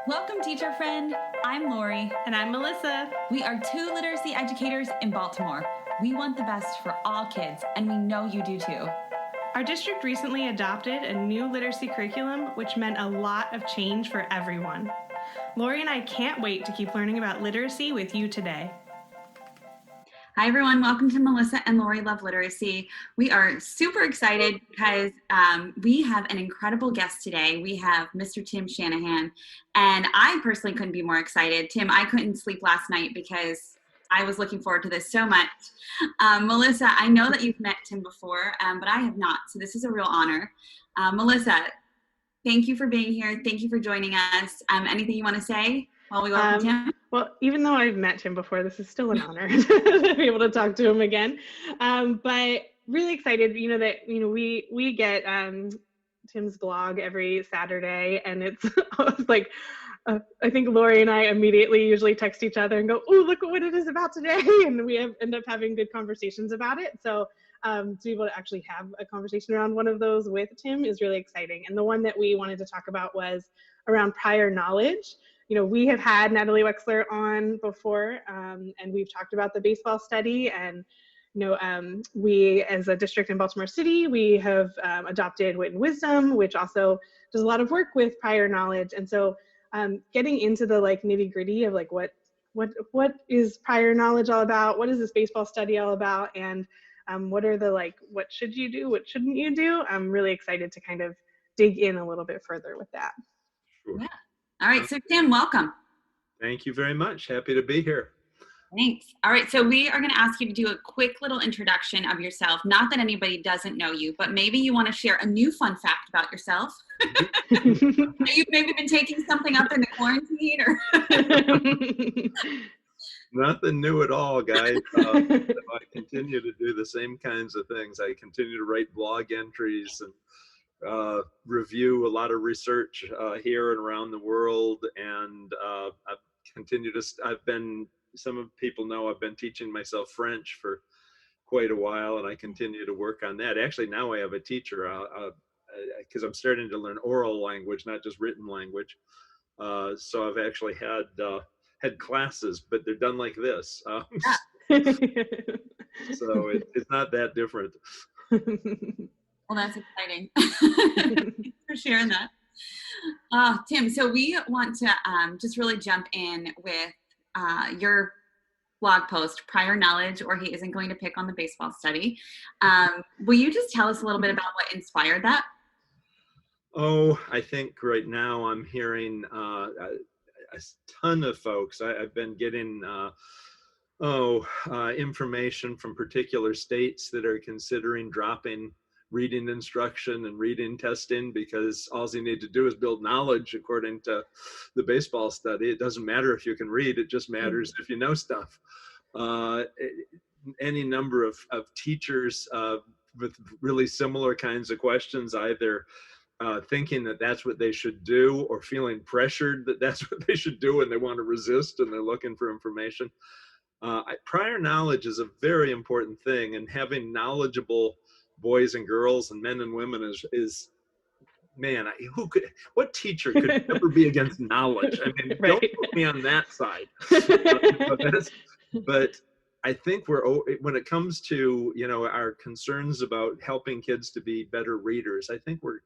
Welcome, teacher friend. I'm Lori. And I'm Melissa. We are two literacy educators in Baltimore. We want the best for all kids, and we know you do too. Our district recently adopted a new literacy curriculum, which meant a lot of change for everyone. Lori and I can't wait to keep learning about literacy with you today. Hi, everyone. Welcome to Melissa and Lori Love Literacy. We are super excited because we have an incredible guest today. We have Mr. Tim Shanahan, and I personally couldn't be more excited. Tim, I couldn't sleep last night because I was looking forward to this so much. Melissa, I know that you've met Tim before, but I have not, so this is a real honor. Melissa, thank you for being here. Thank you for joining us. Anything you want to say while we welcome Tim? Well, even though I've met Tim before, this is still an honor to be able to talk to him again. But really excited, we get Tim's blog every Saturday, and it's like, I think Lori and I immediately usually text each other and go, "Oh, look at what it is about today," and we end up having good conversations about it. So to be able to actually have a conversation around one of those with Tim is really exciting. And the one that we wanted to talk about was around prior knowledge. We have had Natalie Wexler on before, and we've talked about the baseball study. And, we, as a district in Baltimore City, we have adopted Wit and Wisdom, which also does a lot of work with prior knowledge. And so getting into the nitty gritty of what is prior knowledge all about? What is this baseball study all about? And what are the what should you do? What shouldn't you do? I'm really excited to kind of dig in a little bit further with that. Sure. Yeah. All right, so Tim, welcome. Thank you very much. Happy to be here. Thanks. All right, so we are going to ask you to do a quick little introduction of yourself. Not that anybody doesn't know you, but maybe you want to share a new fun fact about yourself. You've maybe been taking something up in the quarantine, or Nothing new at all, guys. I continue to do the same kinds of things. I continue to write blog entries and review a lot of research here and around the world, and some of people know I've been teaching myself French for quite a while, and I continue to work on that. Actually, now I have a teacher because I'm starting to learn oral language, not just written language. So I've actually had classes, but they're done like this. So it's not that different. Well, that's exciting. Thanks for sharing that. Tim, so we want to just really jump in with your blog post, Prior Knowledge, or He Isn't Going to Pick on the Baseball Study. Will you just tell us a little bit about what inspired that? Oh, I think right now I'm hearing a ton of folks. I've been getting information from particular states that are considering dropping reading instruction and reading testing, because all you need to do is build knowledge according to the baseball study. It doesn't matter if you can read, it just matters if you know stuff. Any number of teachers with really similar kinds of questions, either thinking that that's what they should do or feeling pressured that that's what they should do and they want to resist and they're looking for information. Prior knowledge is a very important thing, and having knowledgeable boys and girls and men and women is man, what teacher could ever be against knowledge? I mean, right. Don't put me on that side. But I think when it comes to our concerns about helping kids to be better readers, I think we're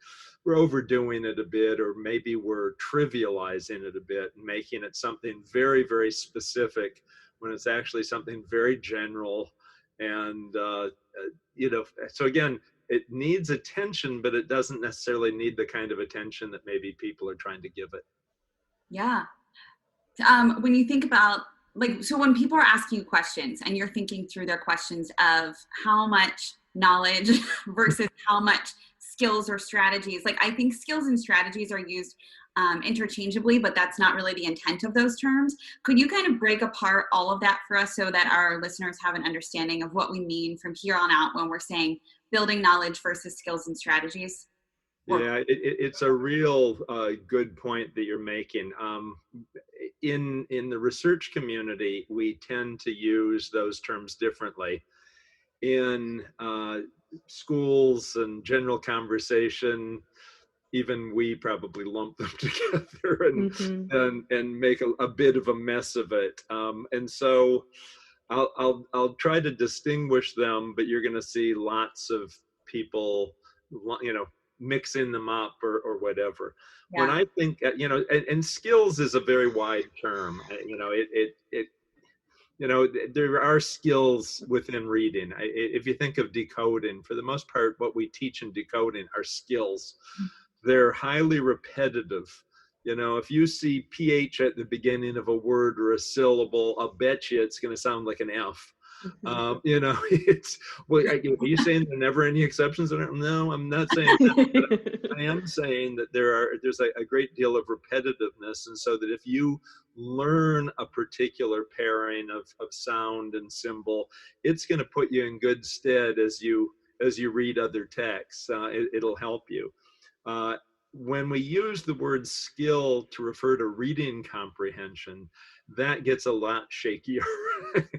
overdoing it a bit, or maybe we're trivializing it a bit and making it something very, very specific when it's actually something very general. And so again, it needs attention, but it doesn't necessarily need the kind of attention that maybe people are trying to give it. Yeah. When you think about, so when people are asking you questions and you're thinking through their questions of how much knowledge versus how much skills or strategies, I think skills and strategies are used interchangeably, but that's not really the intent of those terms. Could you kind of break apart all of that for us so that our listeners have an understanding of what we mean from here on out when we're saying building knowledge versus skills and strategies? Yeah, it's a real good point that you're making. In the research community, we tend to use those terms differently. In schools and general conversation, even we probably lump them together and Mm-hmm. and make a bit of a mess of it. And so I'll try to distinguish them, but you're going to see lots of people, mixing them up or whatever. When Yeah. I think, and skills is a very wide term. There are skills within reading. If you think of decoding, for the most part, what we teach in decoding are skills. They're highly repetitive. If you see PH at the beginning of a word or a syllable, I'll bet you it's going to sound like an F. Mm-hmm. It's, well, are you saying there are never any exceptions? No, I'm not saying that. I am saying that there's a great deal of repetitiveness, and so that if you learn a particular pairing of sound and symbol, it's going to put you in good stead as you read other texts. It'll help you. Uh, when we use the word skill to refer to reading comprehension, that gets a lot shakier.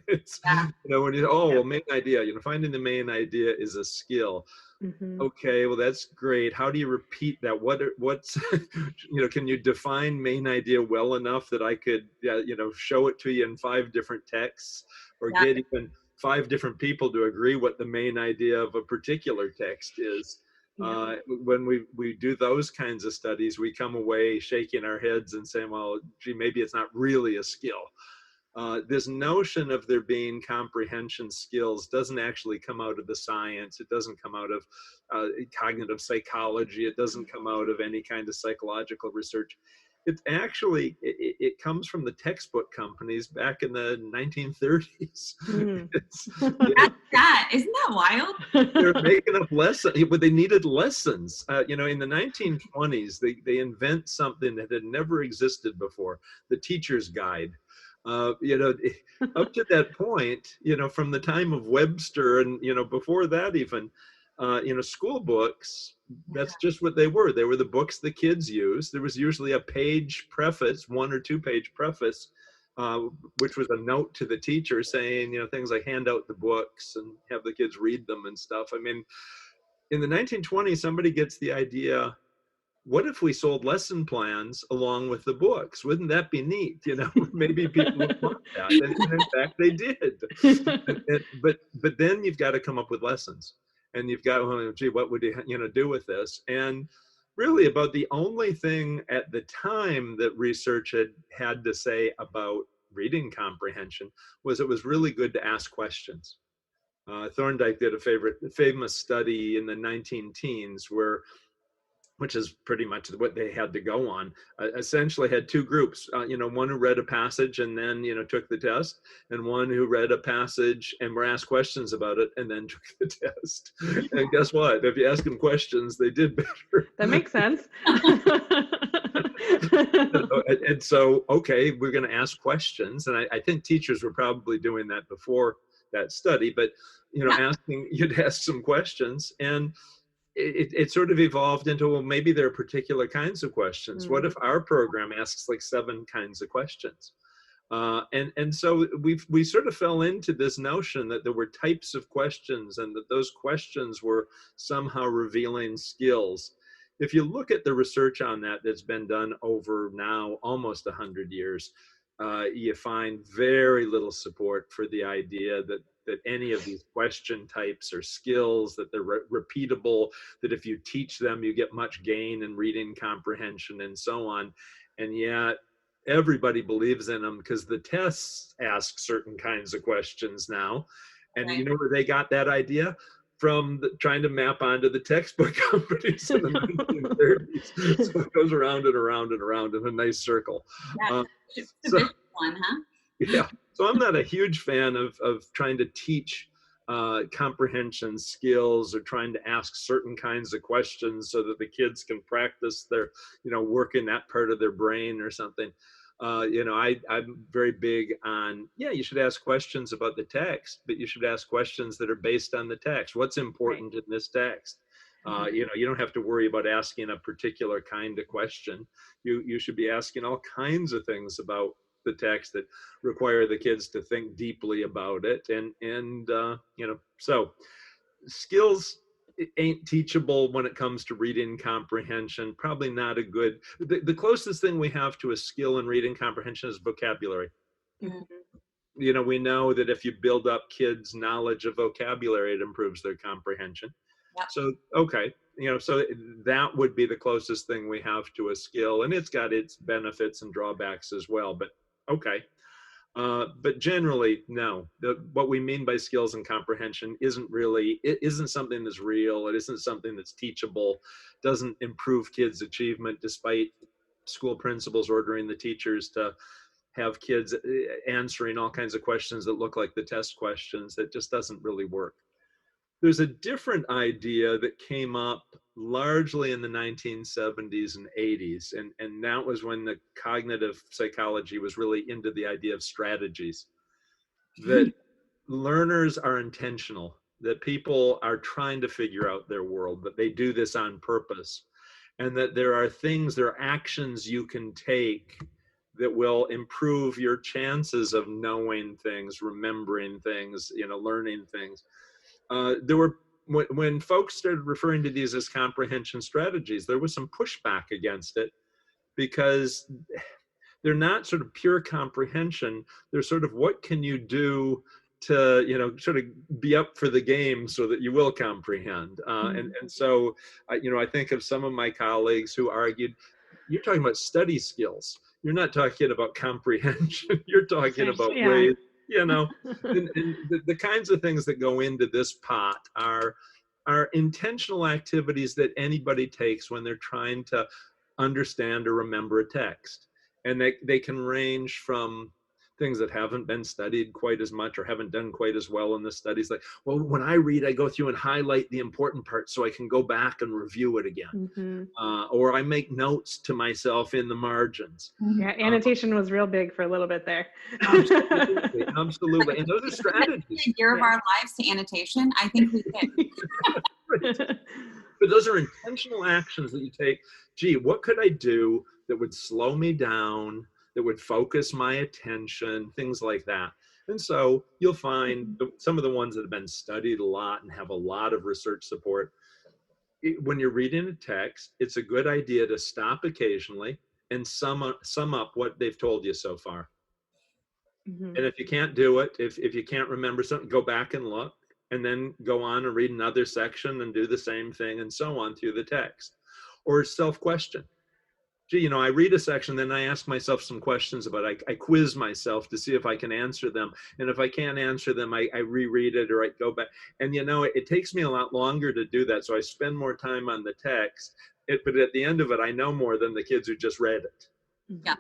It's, Yeah. well, main idea, finding the main idea is a skill. Mm-hmm. Okay, well, that's great. How do you repeat that? What's, can you define main idea well enough that I could, show it to you in 5 different texts, or Yeah. get even 5 different people to agree what the main idea of a particular text is? Yeah. When we do those kinds of studies, we come away shaking our heads and saying, well, gee, maybe it's not really a skill. This notion of there being comprehension skills doesn't actually come out of the science. It doesn't come out of cognitive psychology. It doesn't come out of any kind of psychological research. It comes from the textbook companies back in the 1930s. Mm. That's that. Isn't that wild? They're making up lessons, but they needed lessons. In the 1920s, they invent something that had never existed before: the teacher's guide. uh, you know, Up to that point, from the time of Webster and, before that even, school books, that's just what they were. They were the books the kids used. There was usually a page preface, 1 or 2 page preface, uh, which was a note to the teacher saying, things like hand out the books and have the kids read them and stuff. I mean, in the 1920s, somebody gets the idea, what if we sold lesson plans along with the books? Wouldn't that be neat? Maybe people would want that. And in fact, they did. But then you've got to come up with lessons, and you've got, well, gee, what would you do with this? And really, about the only thing at the time that research had to say about reading comprehension was it was really good to ask questions. Thorndike did a famous study in the 19 teens which is pretty much what they had to go on, essentially had 2 groups, one who read a passage and then, took the test, and one who read a passage and were asked questions about it and then took the test. And guess what? If you ask them questions, they did better. That makes sense. And so, okay, we're going to ask questions. And I think teachers were probably doing that before that study, but, you'd ask some questions, and it sort of evolved into, well, maybe there are particular kinds of questions. What if our program asks like 7 kinds of questions? And so we sort of fell into this notion that there were types of questions, and that those questions were somehow revealing skills. If you look at the research on that's been done over now almost 100 years, you find very little support for the idea that any of these question types are skills, that they're repeatable, that if you teach them, you get much gain in reading comprehension and so on. And yet everybody believes in them because the tests ask certain kinds of questions now. And you know where they got that idea? From trying to map onto the textbook companies in the 1930s. So it goes around and around and around in a nice circle. Yeah, it's the vicious one, huh? Yeah. So I'm not a huge fan of trying to teach comprehension skills, or trying to ask certain kinds of questions so that the kids can practice their, working that part of their brain or something. I'm very big on, yeah, you should ask questions about the text, but you should ask questions that are based on the text. What's important in this text? You don't have to worry about asking a particular kind of question. You should be asking all kinds of things about the text that require the kids to think deeply about it. And so skills, it ain't teachable when it comes to reading comprehension. Probably not a good, the closest thing we have to a skill in reading comprehension is vocabulary. Mhm. You know, we know that if you build up kids' knowledge of vocabulary, it improves their comprehension. Yep. So, okay, you know, so that would be the closest thing we have to a skill, and it's got its benefits and drawbacks as well, but okay. But generally, no. What we mean by skills and comprehension it isn't something that's real. It isn't something that's teachable. Doesn't improve kids' achievement, despite school principals ordering the teachers to have kids answering all kinds of questions that look like the test questions. That just doesn't really work. There's a different idea that came up largely in the 1970s and 80s, and that was when the cognitive psychology was really into the idea of strategies, that learners are intentional, that people are trying to figure out their world, that they do this on purpose, and that there are actions you can take that will improve your chances of knowing things, remembering things, you know, learning things. There were when folks started referring to these as comprehension strategies, there was some pushback against it because they're not sort of pure comprehension. They're sort of what can you do to, you know, sort of be up for the game so that you will comprehend. And so, you know, I think of some of my colleagues who argued, you're talking about study skills. You're not talking about comprehension. You're talking about Yeah. ways, you know, and the kinds of things that go into this pot are intentional activities that anybody takes when they're trying to understand or remember a text. And they can range from things that haven't been studied quite as much or haven't done quite as well in the studies. Like, well, when I read, I go through and highlight the important parts so I can go back and review it again. Or I make notes to myself in the margins. Yeah, annotation was real big for a little bit there. Absolutely, absolutely. And those are strategies. A year of our lives to annotation, I think we did. Right. But those are intentional actions that you take. Gee, what could I do that would slow me down, that would focus my attention, things like that. And so you'll find some of the ones that have been studied a lot and have a lot of research support. When you're reading a text, it's a good idea to stop occasionally and sum up what they've told you so far. And if you can't do it, if you can't remember something, go back and look, and then go on and read another section and do the same thing, and so on through the text. Or self-question. Gee, you know, I read a section, then I ask myself some questions about it. I quiz myself to see if I can answer them. And if I can't answer them, I reread it or I go back. And, you know, it takes me a lot longer to do that. So I spend more time on the text. But at the end of it, I know more than the kids who just read it. Yeah.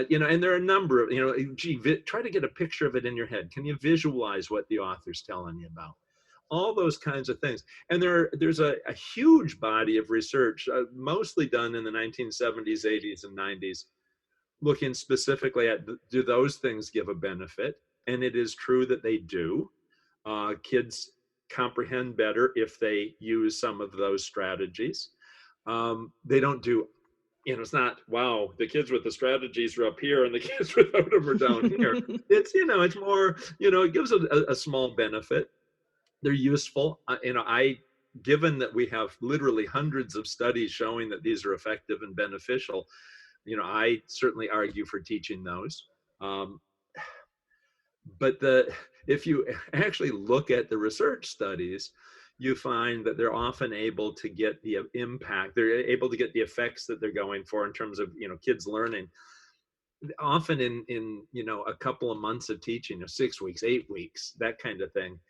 You know, and there are a number of, you know, gee, try to get a picture of it in your head. Can you visualize what the author's telling you about? All those kinds of things. And there's a huge body of research, mostly done in the 1970s, 80s, and 90s, looking specifically at do those things give a benefit? And it is true that they do. Kids comprehend better if they use some of those strategies. They don't do, you know, it's not, wow, the kids with the strategies are up here and the kids without them are down here. It's, you know, it's more, you know, it gives a small benefit. They're useful. You know, given that we have literally hundreds of studies showing that these are effective and beneficial, you know, I certainly argue for teaching those. But if you actually look at the research studies, you find that they're often able to get the impact, they're able to get the effects that they're going for in terms of, you know, kids learning, often in you know, a couple of months of teaching, you know, 6 weeks, 8 weeks, that kind of thing.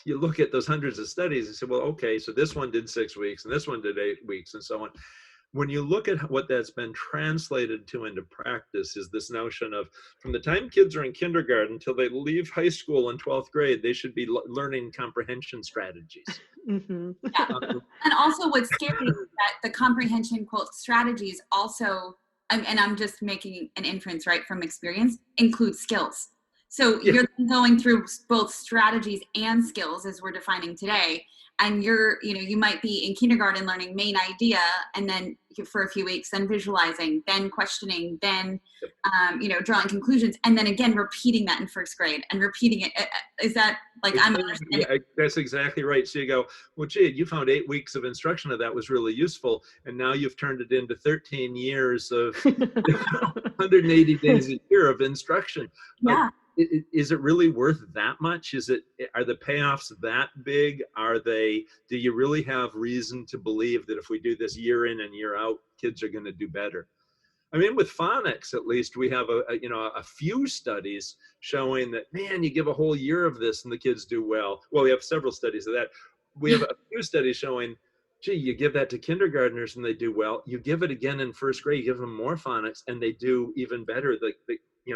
You look at those hundreds of studies and say, well, okay, so this one did 6 weeks and this one did 8 weeks and so on. When you look at what that's been translated to into practice is this notion of from the time kids are in kindergarten until they leave high school in 12th grade, they should be learning comprehension strategies. Yeah. And also what's scary is that the comprehension quote strategies also, and I'm just making an inference, right, from experience, include skills. So you're going through both strategies and skills as we're defining today. and you might be in kindergarten learning main idea, and then for a few weeks, then visualizing, then questioning, then drawing conclusions, and then again repeating that in first grade and repeating it. Is that like I'm understanding? Yeah, that's exactly right. So you go, well, gee, you found 8 weeks of instruction of that was really useful, and now you've turned it into 13 years of 180 days a year of instruction. Yeah. Is it really worth that much? Are the payoffs that big? Do you really have reason to believe that if we do this year in and year out, kids are going to do better? I mean, with phonics, at least we have a few studies showing that, man, you give a whole year of this and the kids do well. Well, we have several studies of that. We have a few studies showing, gee, you give that to kindergartners and they do well. You give it again in first grade, you give them more phonics and they do even better.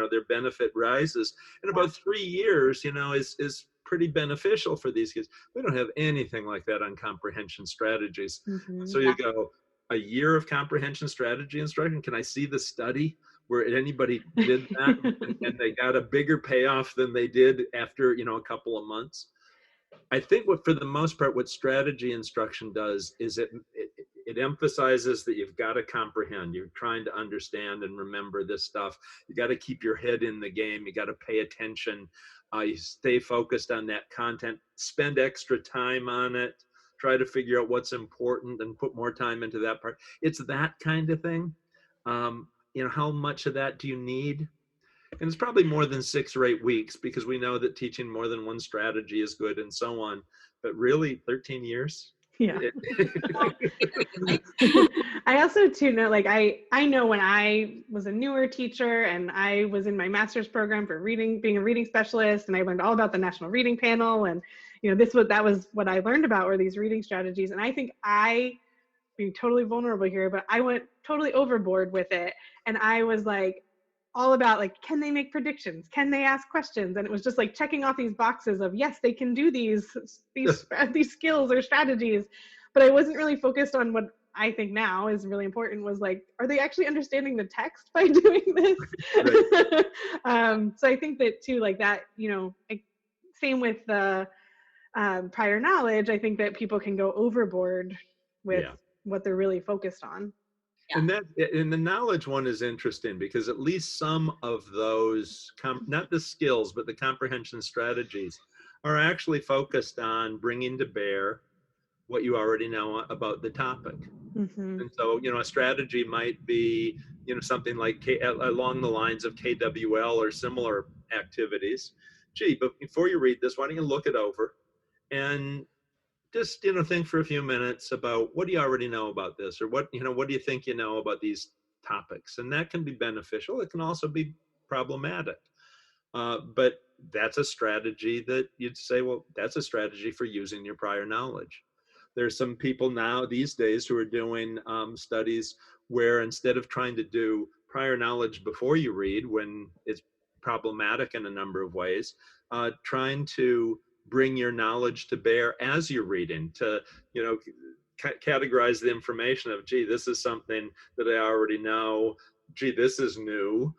Their benefit rises. And about 3 years, is pretty beneficial for these kids. We don't have anything like that on comprehension strategies. Mm-hmm. So you go, a year of comprehension strategy instruction. Can I see the study where anybody did that and they got a bigger payoff than they did after, a couple of months? I think for the most part, what strategy instruction does is it emphasizes that you've got to comprehend. You're trying to understand and remember this stuff. You got to keep your head in the game. You got to pay attention. You stay focused on that content, spend extra time on it, try to figure out what's important and put more time into that part. It's that kind of thing. How much of that do you need? And it's probably more than 6 or 8 weeks, because we know that teaching more than one strategy is good and so on. But really, 13 years? Yeah. I also too know, like I know when I was a newer teacher and I was in my master's program for reading, being a reading specialist, and I learned all about the National Reading Panel, and that was what I learned about, were these reading strategies. And I think being totally vulnerable here, but I went totally overboard with it, and I was like all about, like, can they make predictions? Can they ask questions? And it was just like checking off these boxes of, yes, they can do these skills or strategies. But I wasn't really focused on what I think now is really important, was like, are they actually understanding the text by doing this? Right. So I think that too, like that, same with the prior knowledge, I think that people can go overboard with what they're really focused on. And the knowledge one is interesting, because at least some of those, not the skills, but the comprehension strategies are actually focused on bringing to bear what you already know about the topic. Mm-hmm. And so, a strategy might be, something like along the lines of KWL or similar activities. Gee, but before you read this, why don't you look it over and just think for a few minutes about, what do you already know about this, or what do you think you know about these topics? And that can be beneficial. It can also be problematic, but that's a strategy that you'd say, well, that's a strategy for using your prior knowledge. There's some people now these days who are doing studies where, instead of trying to do prior knowledge before you read, when it's problematic in a number of ways, trying to bring your knowledge to bear as you're reading, to categorize the information of, gee, this is something that I already know, gee, this is new,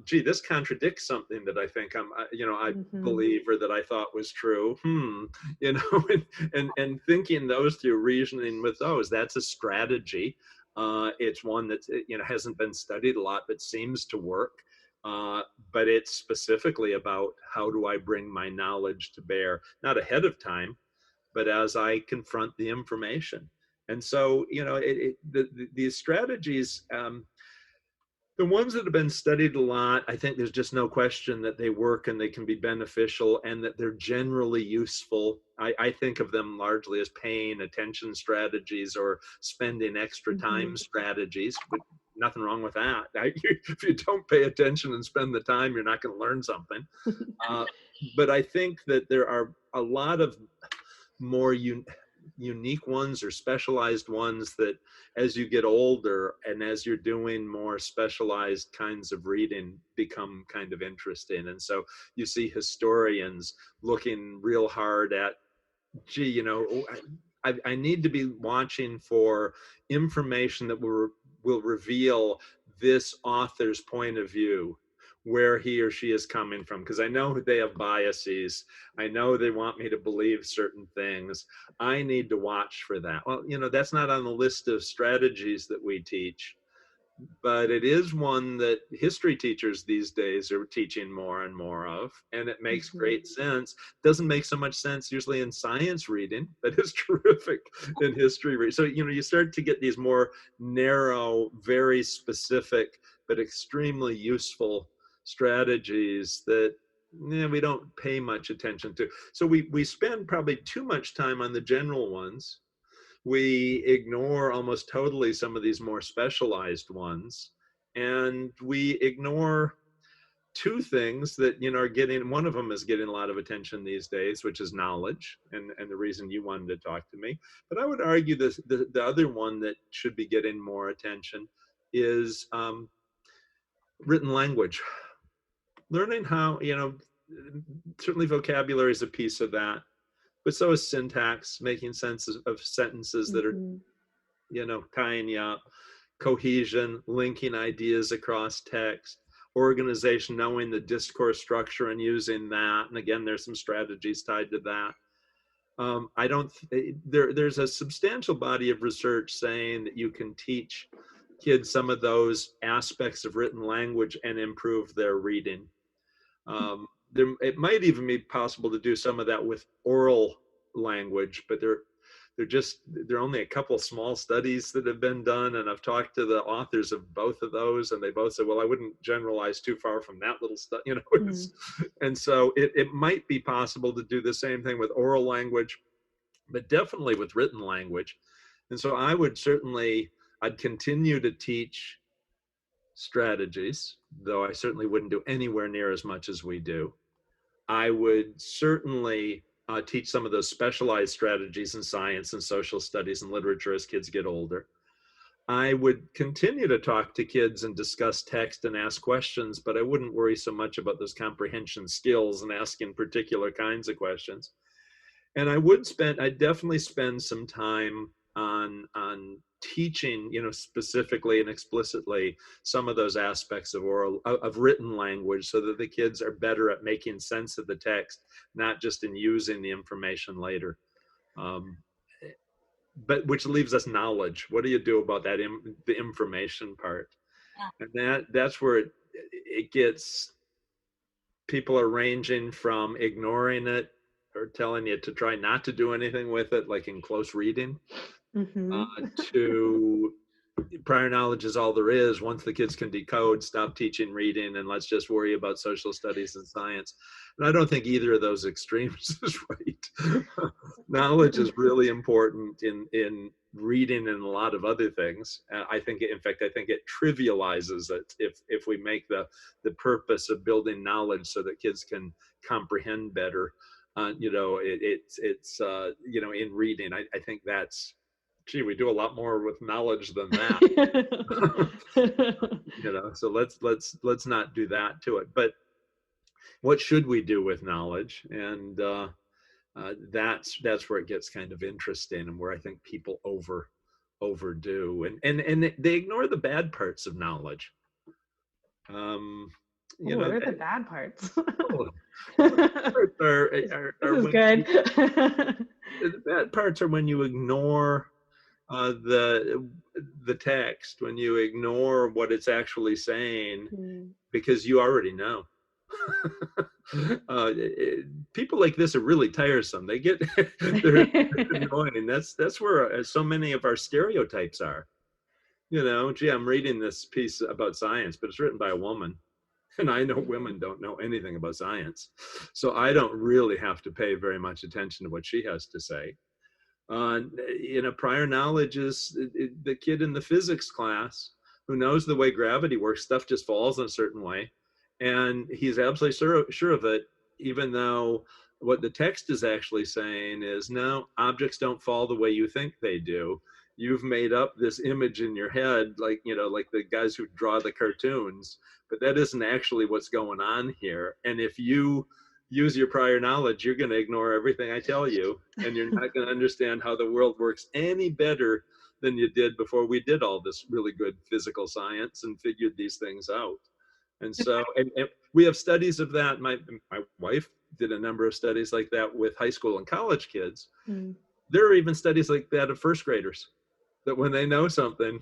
gee, this contradicts something that I think I believe, or that I thought was true, and thinking those through, reasoning with those, that's a strategy. It's one that hasn't been studied a lot, but seems to work. But it's specifically about, how do I bring my knowledge to bear, not ahead of time, but as I confront the information. And so, these strategies, the ones that have been studied a lot, I think there's just no question that they work and they can be beneficial, and that they're generally useful. I think of them largely as paying attention strategies, or spending extra time strategies, but nothing wrong with that. If you don't pay attention and spend the time, you're not going to learn something. But I think that there are a lot of more unique ones, or specialized ones, that as you get older and as you're doing more specialized kinds of reading, become kind of interesting. And so you see historians looking real hard at, gee, I need to be watching for information that will reveal this author's point of view. where he or she is coming from, because I know they have biases. I know they want me to believe certain things. I need to watch for that. Well, that's not on the list of strategies that we teach, but it is one that history teachers these days are teaching more and more of, and it makes great sense. Doesn't make so much sense usually in science reading, but it's terrific in history reading. So you start to get these more narrow, very specific but extremely useful strategies that we don't pay much attention to. So we spend probably too much time on the general ones. We ignore almost totally some of these more specialized ones, and we ignore two things that are getting, one of them is getting a lot of attention these days, which is knowledge, and the reason you wanted to talk to me. But I would argue this, the other one that should be getting more attention is written language. Learning how, certainly vocabulary is a piece of that, but so is syntax, making sense of sentences that are tying you up, cohesion, linking ideas across text, organization, knowing the discourse structure and using that. And again, there's some strategies tied to that. I don't, there's a substantial body of research saying that you can teach kids some of those aspects of written language and improve their reading. It might even be possible to do some of that with oral language, but there are only a couple small studies that have been done, and I've talked to the authors of both of those, and they both said, well, I wouldn't generalize too far from that little stuff, and so it might be possible to do the same thing with oral language, but definitely with written language. And so I'd continue to teach strategies, though I certainly wouldn't do anywhere near as much as we do. I would certainly teach some of those specialized strategies in science and social studies and literature as kids get older. I would continue to talk to kids and discuss text and ask questions, but I wouldn't worry so much about those comprehension skills and asking particular kinds of questions. And I'd definitely spend some time on teaching, specifically and explicitly some of those aspects of written language, so that the kids are better at making sense of the text, not just in using the information later. But which leaves us knowledge. What do you do about that, the information part? And that's where it gets, people are ranging from ignoring it or telling you to try not to do anything with it, like in close reading, to prior knowledge is all there is. Once the kids can decode, stop teaching reading, and let's just worry about social studies and science. And I don't think either of those extremes is right. Knowledge is really important in reading and a lot of other things. I think it trivializes it if we make the purpose of building knowledge so that kids can comprehend better. It's in reading. I think that's, gee, we do a lot more with knowledge than that. So let's not do that to it. But what should we do with knowledge? And that's where it gets kind of interesting, and where I think people overdo, and they ignore the bad parts of knowledge. What are the bad parts? Good. The bad parts are when you ignore the text, when you ignore what it's actually saying, because you already know. People like this are really tiresome. They're annoying. That's where so many of our stereotypes are. Gee, I'm reading this piece about science, but it's written by a woman. And I know women don't know anything about science. So I don't really have to pay very much attention to what she has to say. Prior knowledge is the kid in the physics class who knows the way gravity works. Stuff just falls in a certain way. And he's absolutely sure of it, even though what the text is actually saying is, no, objects don't fall the way you think they do. You've made up this image in your head, like the guys who draw the cartoons, but that isn't actually what's going on here. And if you use your prior knowledge, you're going to ignore everything I tell you, and you're not going to understand how the world works any better than you did before we did all this really good physical science and figured these things out. And so, and we have studies of that. My wife did a number of studies like that with high school and college kids. Mm. There are even studies like that of first graders, that when they know something,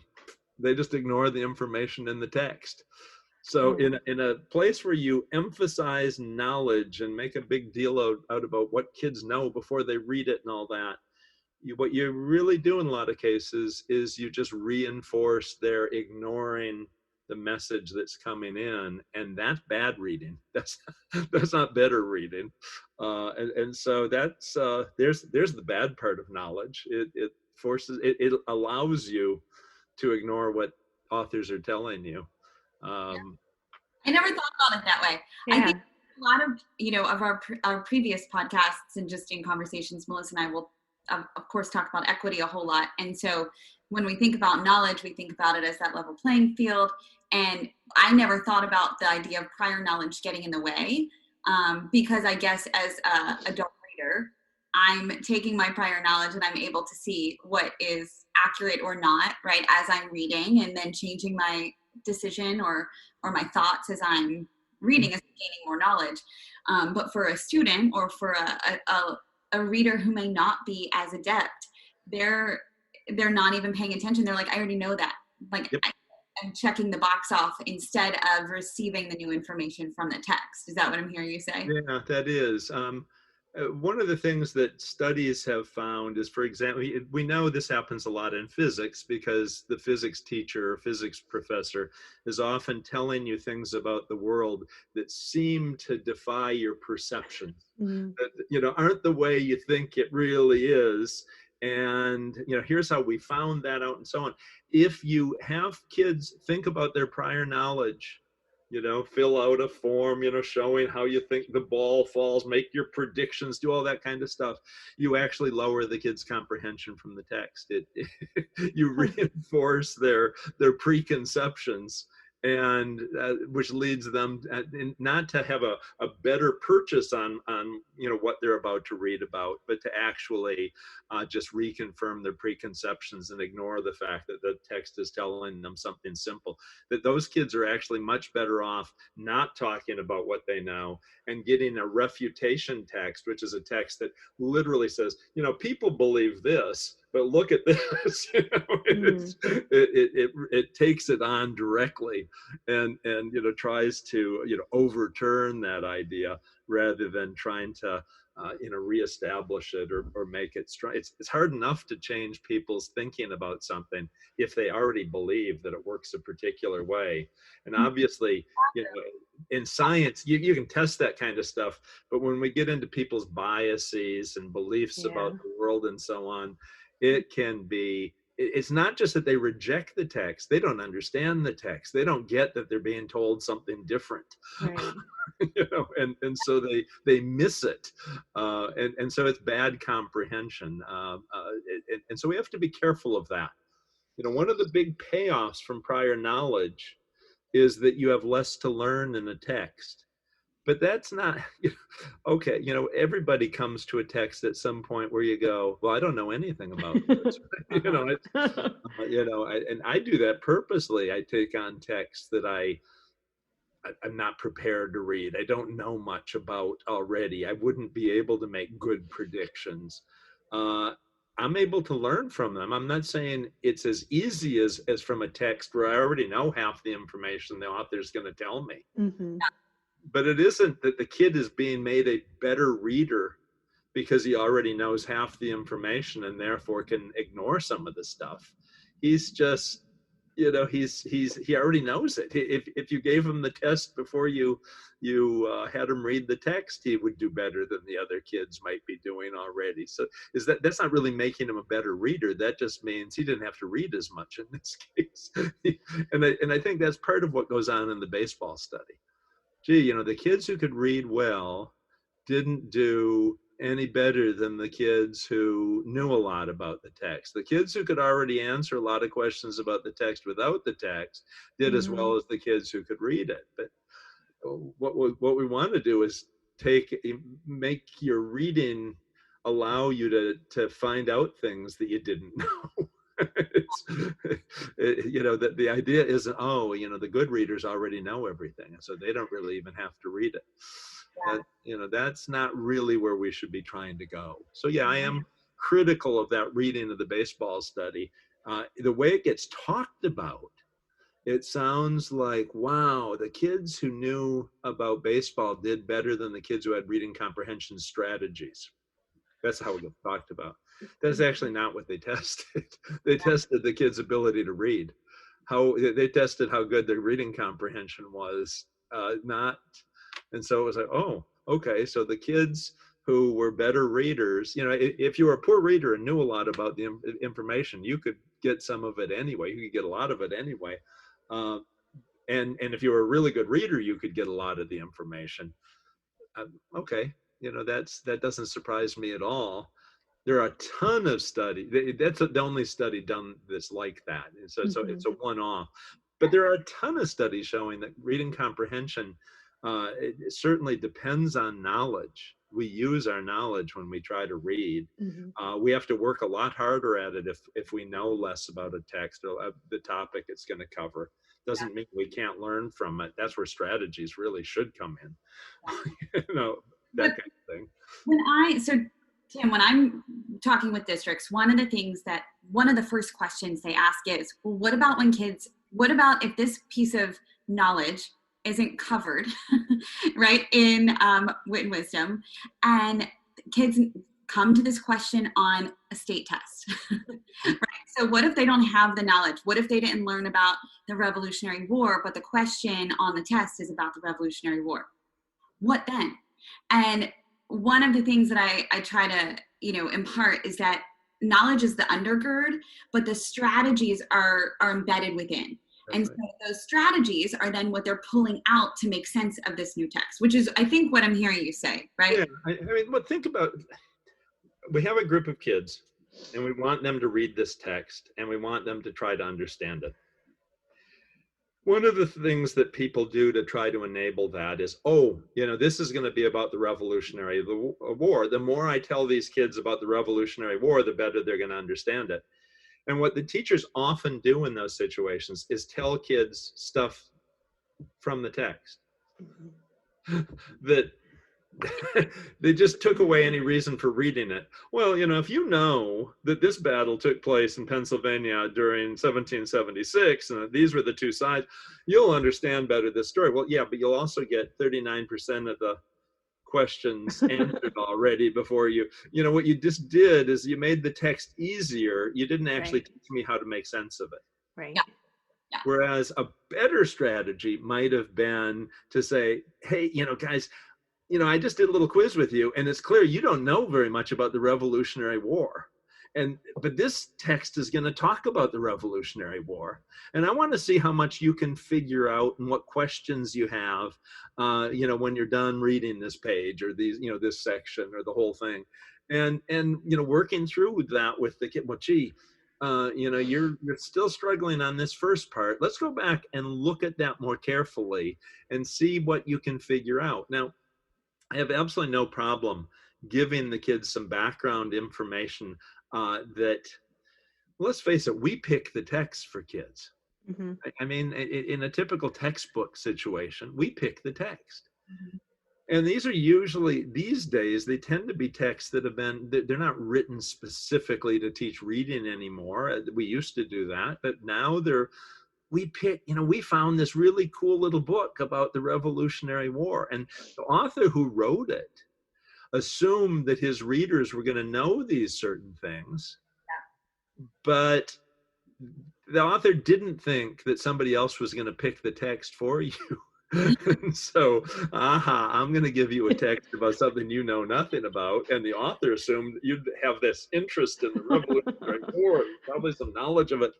they just ignore the information in the text. So Oh. in a place where you emphasize knowledge and make a big deal out about what kids know before they read it and all that, what you really do in a lot of cases is you just reinforce their ignoring the message that's coming in, and that's bad reading. That's not better reading. And so that's there's the bad part of knowledge. It forces it allows you to ignore what authors are telling you. Um, I never thought about it that way. I Yeah. think a lot of, of our previous podcasts and just in conversations, Melissa and I will, of course, talk about equity a whole lot. And so when we think about knowledge, we think about it as that level playing field. And I never thought about the idea of prior knowledge getting in the way, because I guess as a adult reader, I'm taking my prior knowledge and I'm able to see what is accurate or not, right, as I'm reading, and then changing my decision or my thoughts as I'm reading, as I'm gaining more knowledge. But for a student or for a reader who may not be as adept, they're not even paying attention. They're like, I already know that. Like, yep. I'm checking the box off instead of receiving the new information from the text. Is that what I'm hearing you say? Yeah, that is. One of the things that studies have found is, for example, we know this happens a lot in physics because the physics teacher or physics professor is often telling you things about the world that seem to defy your perceptions, that, aren't the way you think it really is. And, here's how we found that out and so on. If you have kids think about their prior knowledge, fill out a form, showing how you think the ball falls, make your predictions, do all that kind of stuff, you actually lower the kids' comprehension from the text. You reinforce their preconceptions, and which leads them not to have a better purchase on what they're about to read about, but to actually just reconfirm their preconceptions and ignore the fact that the text is telling them something simple. That those kids are actually much better off not talking about what they know and getting a refutation text, which is a text that literally says, people believe this, but look at this. It takes it on directly and tries to overturn that idea rather than trying to reestablish it or make it strong. It's hard enough to change people's thinking about something if they already believe that it works a particular way. And obviously, in science, you can test that kind of stuff, but when we get into people's biases and beliefs about the world and so on, it can be, it's not just that they reject the text, they don't understand the text, they don't get that they're being told something different. Right. And so they miss it, and so it's bad comprehension, and so we have to be careful of that. One of the big payoffs from prior knowledge is that you have less to learn in a text. But that's not okay. Everybody comes to a text at some point where you go, well, I don't know anything about this. And I do that purposely. I take on texts that I'm not prepared to read. I don't know much about already. I wouldn't be able to make good predictions. I'm able to learn from them. I'm not saying it's as easy as from a text where I already know half the information the author's going to tell me. Mm-hmm. But it isn't that the kid is being made a better reader because he already knows half the information and therefore can ignore some of the stuff. He's just, he already knows it. If you gave him the test before you had him read the text, he would do better than the other kids might be doing already. So that's not really making him a better reader. That just means he didn't have to read as much in this case. and I think that's part of what goes on in the baseball study. Gee, the kids who could read well didn't do any better than the kids who knew a lot about the text. The kids who could already answer a lot of questions about the text without the text did as well as the kids who could read it. But what we want to do is make your reading allow you to find out things that you didn't know. That the idea isn't, oh, the good readers already know everything, and so they don't really even have to read it. That's not really where we should be trying to go. So yeah, I am critical of that reading of the baseball study. The way it gets talked about, it sounds like, wow, the kids who knew about baseball did better than the kids who had reading comprehension strategies. That's how it gets talked about. That's actually not what they tested. They tested the kids' ability to read. How they tested how good their reading comprehension was, not. And so it was like, oh, okay. So the kids who were better readers, if you were a poor reader and knew a lot about the information, you could get some of it anyway. You could get a lot of it anyway. Uh, and if you were a really good reader, you could get a lot of the information. Okay, that doesn't surprise me at all. There are a ton of studies. That's the only study done that's like that. So it's a one-off. But there are a ton of studies showing that reading comprehension, it certainly depends on knowledge. We use our knowledge when we try to read. We have to work a lot harder at it if we know less about a text or the topic it's going to cover. Doesn't mean we can't learn from it. That's where strategies really should come in. That kind of thing. So Tim, when I'm talking with districts, one of the first questions they ask is, well, what about if this piece of knowledge isn't covered, right, in wisdom, and kids come to this question on a state test, right? So what if they don't have the knowledge? What if they didn't learn about the Revolutionary War, but the question on the test is about the Revolutionary War? What then? And one of the things that I try to, impart is that knowledge is the undergird, but the strategies are embedded within. That's and right. So those strategies are then what they're pulling out to make sense of this new text, which is, I think, what I'm hearing you say, right? Yeah, I mean, but think about, we have a group of kids and we want them to read this text and we want them to try to understand it. One of the things that people do to try to enable that is, this is going to be about the Revolutionary War. The more I tell these kids about the Revolutionary War, the better they're going to understand it. And what the teachers often do in those situations is tell kids stuff from the text that they just took away any reason for reading it. Well, if you know that this battle took place in Pennsylvania during 1776 and that these were the two sides, you'll understand better this story. Well, yeah, but you'll also get 39% of the questions answered already before you. What you just did is you made the text easier. You didn't actually teach me how to make sense of it. Right. Yeah. Whereas a better strategy might have been to say, hey, guys, I just did a little quiz with you, and it's clear you don't know very much about the Revolutionary War. But this text is going to talk about the Revolutionary War. And I want to see how much you can figure out and what questions you have, when you're done reading this page or these, this section or the whole thing. And working through that with the kid, well, gee, you're still struggling on this first part. Let's go back and look at that more carefully and see what you can figure out. Now, I have absolutely no problem giving the kids some background information that, let's face it, we pick the text for kids. Mm-hmm. I mean, in a typical textbook situation, we pick the text. Mm-hmm. And these are usually, these days, they tend to be texts that have been, they're not written specifically to teach reading anymore. We used to do that, but now we found this really cool little book about the Revolutionary War. And the author who wrote it assumed that his readers were going to know these certain things. Yeah. But the author didn't think that somebody else was going to pick the text for you. So, I'm going to give you a text about something you know nothing about. And the author assumed you'd have this interest in the Revolutionary War, probably some knowledge of it.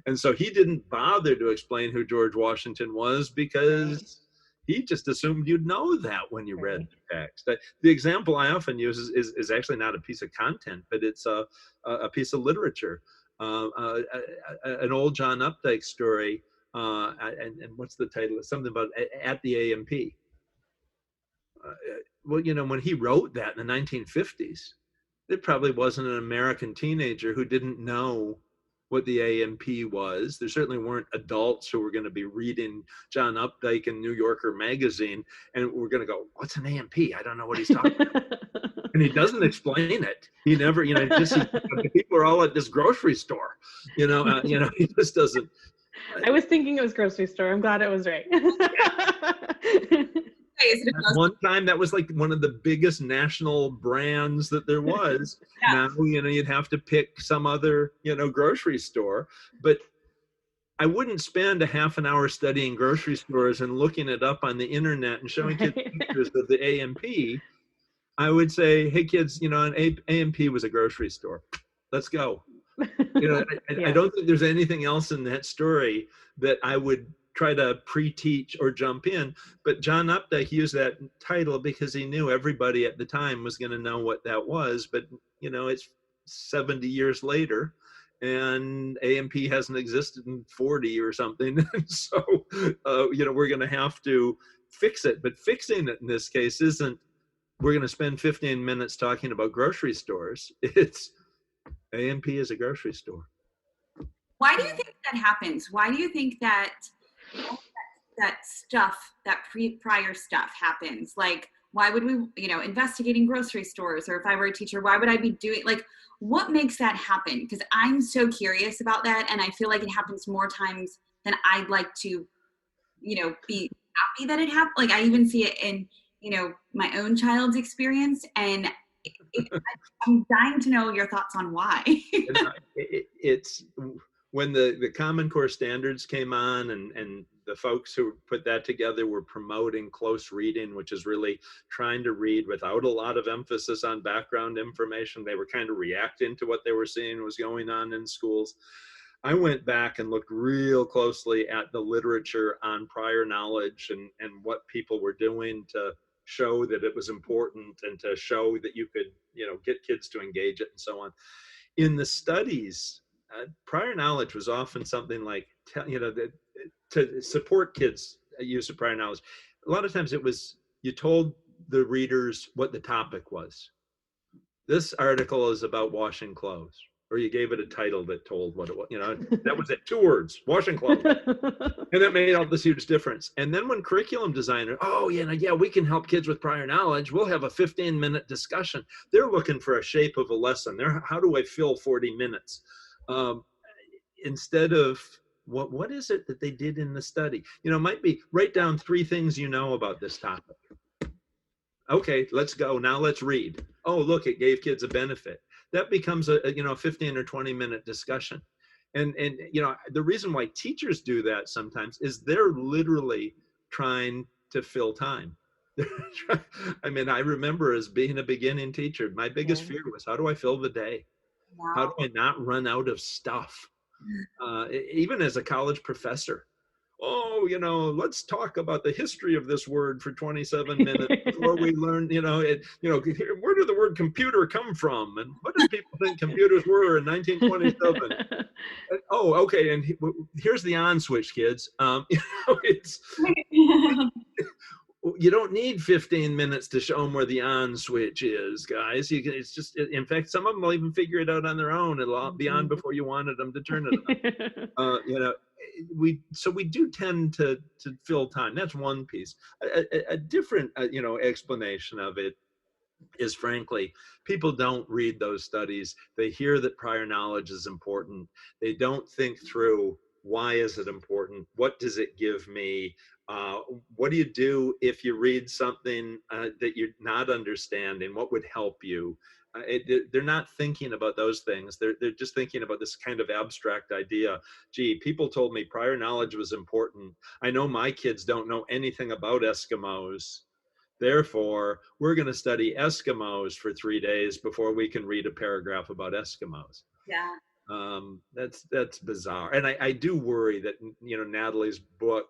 And so he didn't bother to explain who George Washington was because he just assumed you'd know that when you read the text. The example I often use is actually not a piece of content, but it's a piece of literature. An old John Updike story. And what's the title? It's something about at the A&P. Well, when he wrote that in the 1950s, there probably wasn't an American teenager who didn't know what the A&P was. There certainly weren't adults who were going to be reading John Updike in New Yorker magazine and we're going to go, what's an A&P? I don't know what he's talking about. And he doesn't explain it. He never, people are all at this grocery store, he just doesn't. I was thinking it was grocery store. I'm glad it was right. At one time, that was like one of the biggest national brands that there was. Yeah. Now, you'd have to pick some other, grocery store. But I wouldn't spend a half an hour studying grocery stores and looking it up on the internet and showing kids pictures of the A&P. I would say, hey, kids, an A&P was a grocery store. Let's go. I don't think there's anything else in that story that I would try to pre-teach or jump in. But John Updike used that title because he knew everybody at the time was going to know what that was. But, it's 70 years later and A&P hasn't existed in 40 or something. And so, we're going to have to fix it. But fixing it in this case isn't, we're going to spend 15 minutes talking about grocery stores. It's A&P is a grocery store. Why do you think that happens? Why do you think that stuff, that prior stuff happens? Like, why would we, investigating grocery stores, or if I were a teacher, why would I be doing, like, what makes that happen? Because I'm so curious about that, and I feel like it happens more times than I'd like to, be happy that it happened. Like, I even see it in, my own child's experience, and I'm dying to know your thoughts on why. It's when the Common Core standards came on, and the folks who put that together were promoting close reading, which is really trying to read without a lot of emphasis on background information. They were kind of reacting to what they were seeing was going on in schools. I went back and looked real closely at the literature on prior knowledge and what people were doing to show that it was important and to show that you could, get kids to engage it and so on. In the studies, prior knowledge was often something like, to support kids' use of prior knowledge. A lot of times it was, you told the readers what the topic was. This article is about washing clothes. Or you gave it a title that told what it was, that was it, 2 words, washing clothes. And that made all this huge difference. And then when curriculum designer, we can help kids with prior knowledge. We'll have a 15-minute discussion. They're looking for a shape of a lesson. How do I fill 40 minutes? Instead of what is it that they did in the study? It might be write down 3 things you know about this topic. Okay, let's go. Now let's read. Oh, look, it gave kids a benefit. That becomes a 15 or 20-minute discussion. And the reason why teachers do that sometimes is they're literally trying to fill time. I remember as being a beginning teacher, my biggest fear was, how do I fill the day? Wow. How do I not run out of stuff? Even as a college professor, let's talk about the history of this word for 27 minutes before we learn, where did the word computer come from? And what did people think computers were in 1927? Oh, okay. And here's the on switch, kids. You don't need 15 minutes to show them where the on switch is, guys. It's just, in fact, some of them will even figure it out on their own. It'll be on before you wanted them to turn it on. We do tend to fill time. That's one piece. A different, explanation of it is, frankly, people don't read those studies. They hear that prior knowledge is important. They don't think through, why is it important? What does it give me? What do you do if you read something that you're not understanding? What would help you? They're not thinking about those things. They're just thinking about this kind of abstract idea. Gee, people told me prior knowledge was important. I know my kids don't know anything about Eskimos. Therefore, we're going to study Eskimos for 3 days before we can read a paragraph about Eskimos. Yeah. That's bizarre. And I do worry that, Natalie's book,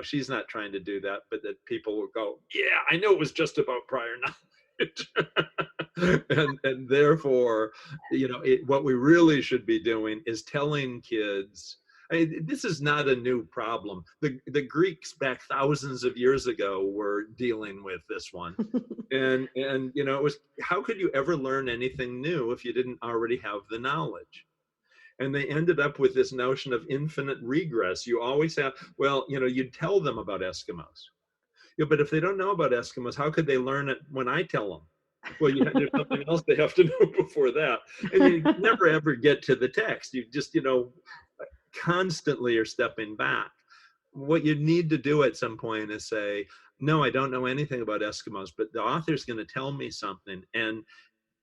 she's not trying to do that, but that people will go, yeah, I know it was just about prior knowledge. and therefore, what we really should be doing is telling kids, this is not a new problem. The Greeks back thousands of years ago were dealing with this one. and it was, how could you ever learn anything new if you didn't already have the knowledge? And they ended up with this notion of infinite regress. You always have, well, you'd tell them about Eskimos. But if they don't know about Eskimos, how could they learn it when I tell them? Well, there's something else they have to know before that. And you never ever get to the text. You just, constantly are stepping back. What you need to do at some point is say, no, I don't know anything about Eskimos, but the author's going to tell me something. And